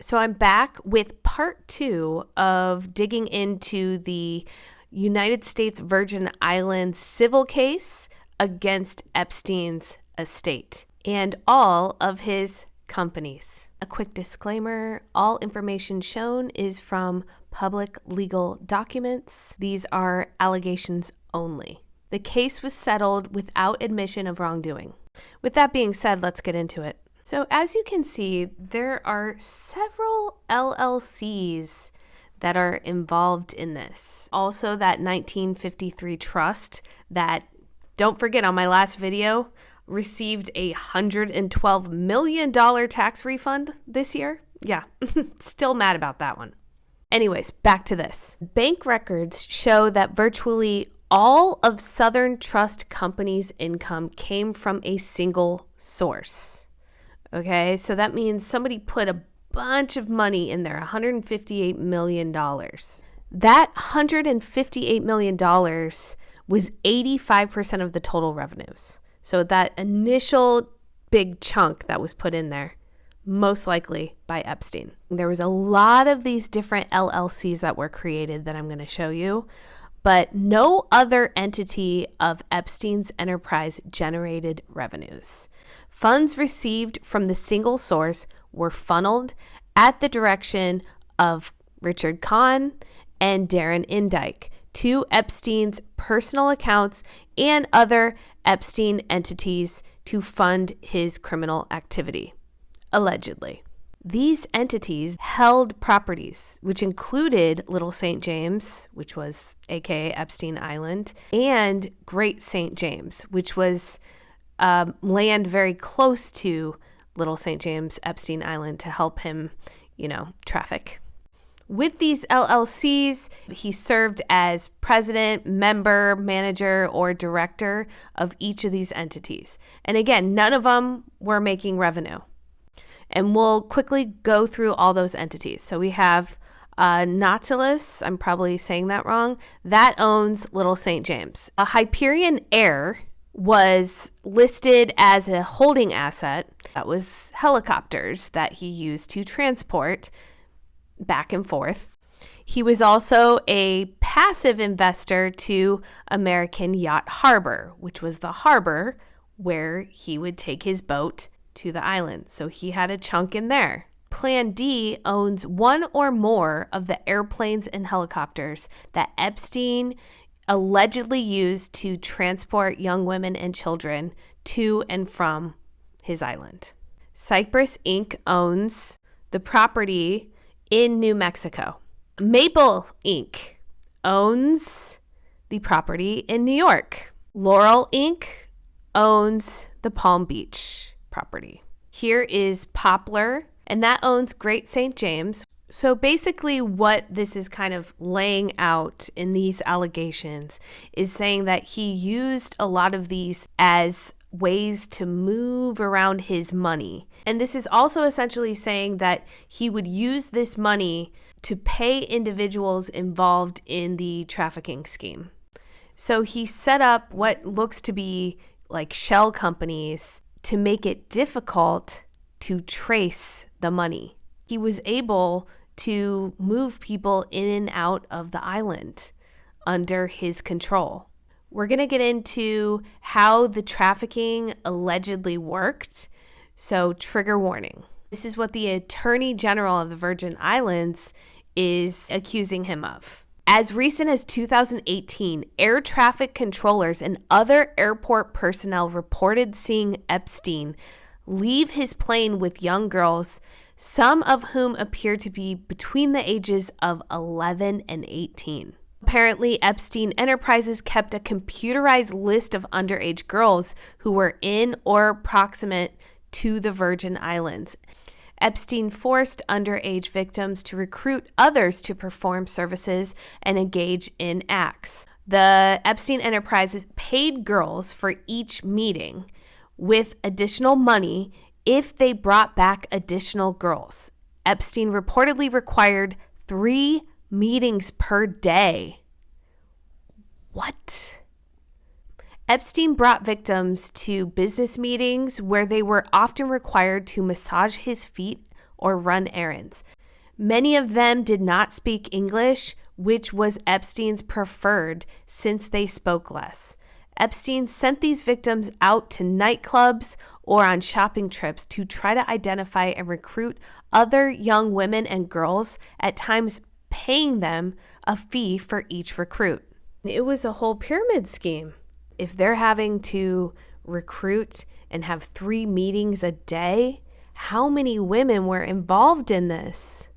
So I'm back with part 2 of digging into the United States Virgin Islands civil case against Epstein's estate and all of his companies. A quick disclaimer, all information shown is from public legal documents. These are allegations only. The case was settled without admission of wrongdoing. With that being said, let's get into it. So as you can see, there are several LLCs that are involved in this. Also that 1953 trust that, don't forget on my last video, received a $112 million tax refund this year. Yeah, still mad about that one. Anyways, back to this. Bank records show that virtually all of Southern Trust Company's income came from a single source. Okay, so that means somebody put a bunch of money in there, $158 million. That $158 million was 85% of the total revenues. So that initial big chunk that was put in there, most likely by Epstein. There was a lot of these different LLCs that were created that I'm going to show you, but no other entity of Epstein's enterprise generated revenues. Funds received from the single source were funneled at the direction of Richard Kahn and Darren Indyke to Epstein's personal accounts and other Epstein entities to fund his criminal activity, allegedly. These entities held properties, which included Little St. James, which was aka Epstein Island, and Great St. James, which was land very close to Little St. James, Epstein Island, to help him, traffic. With these LLCs, he served as president, member, manager, or director of each of these entities. And again, none of them were making revenue. And we'll quickly go through all those entities. So we have Nautilus, I'm probably saying that wrong, that owns Little St. James. A Hyperion Air was listed as a holding asset. That was helicopters that he used to transport back and forth. He was also a passive investor to American Yacht Harbor, which was the harbor where he would take his boat to the island. So he had a chunk in there. Plan D owns one or more of the airplanes and helicopters that Epstein allegedly used to transport young women and children to and from his island. Cypress Inc. owns the property in New Mexico. Maple Inc. owns the property in New York. Laurel Inc. owns the Palm Beach property. Here is Poplar, and that owns Great St. James. So basically what this is kind of laying out in these allegations is saying that he used a lot of these as ways to move around his money. And this is also essentially saying that he would use this money to pay individuals involved in the trafficking scheme. So he set up what looks to be like shell companies to make it difficult to trace the money. He was able to move people in and out of the island under his control. We're going to get into how the trafficking allegedly worked. So trigger warning. This is what the Attorney General of the Virgin Islands is accusing him of. As recent as 2018, air traffic controllers and other airport personnel reported seeing Epstein leave his plane with young girls, some of whom appear to be between the ages of 11 and 18. Apparently, Epstein Enterprises kept a computerized list of underage girls who were in or proximate to the Virgin Islands. Epstein forced underage victims to recruit others to perform services and engage in acts. The Epstein Enterprises paid girls for each meeting with additional money if they brought back additional girls. Epstein reportedly required 3 meetings per day. What? Epstein brought victims to business meetings where they were often required to massage his feet or run errands. Many of them did not speak English, which was Epstein's preferred since they spoke less. Epstein sent these victims out to nightclubs or on shopping trips to try to identify and recruit other young women and girls, at times paying them a fee for each recruit. It was a whole pyramid scheme. If they're having to recruit and have 3 meetings a day, how many women were involved in this?